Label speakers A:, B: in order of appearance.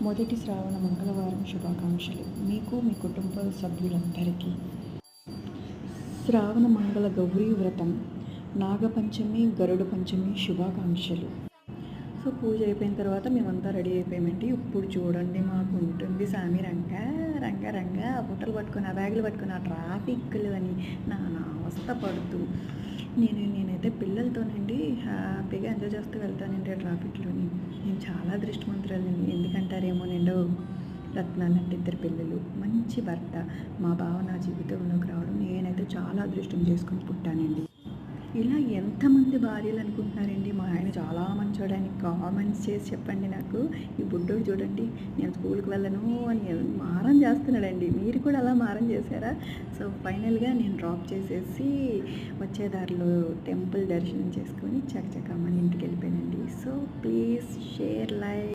A: మొదటి శ్రావణ మంగళవారం శుభాకాంక్షలు మీకు మీ కుటుంబ సభ్యులందరికీ. శ్రావణ మంగళ గౌరీ వ్రతం, నాగపంచమి, గరుడ పంచమి శుభాకాంక్షలు. సో పూజ అయిపోయిన తర్వాత మేమంతా రెడీ అయిపోయామండి. ఇప్పుడు చూడండి మాకు ఉంటుంది సామి రంగ రంగ రంగ బుట్టలు పట్టుకొని, ఆ బ్యాగులు పట్టుకొని, ఆ ట్రాఫిక్లు అని నా అవస్థ పడుతూ నేనైతే పిల్లలతోనండి హ్యాపీగా ఎంజాయ్ చేస్తూ వెళ్తానండి ఆ ట్రాఫిక్లోని. నేను చాలా అదృష్టవంతురాలండి. ఎందుకంటారేమో నేను రత్నాలంటే ఇద్దరు పిల్లలు, మంచి భర్త, మా బావ నా జీవితంలోకి రావడం, నేనైతే చాలా అదృష్టం చేసుకొని పుట్టానండి. ఇలా ఎంతమంది భార్యలు అనుకుంటున్నారండి? మా ఆయన చాలా మంచోడని కామెంట్స్ చేసి చెప్పండి నాకు. ఈ బుడ్డోడు చూడండి, నేను స్కూల్కి వెళ్ళను అని మారం చేస్తున్నాడండి. మీరు కూడా అలా మారం చేశారా? సో ఫైనల్గా నేను డ్రాప్ చేసేసి వచ్చేదారిలో టెంపుల్ దర్శనం చేసుకొని చకచకా మన ఇంటికి వెళ్ళిపోయానండి. So please share, like.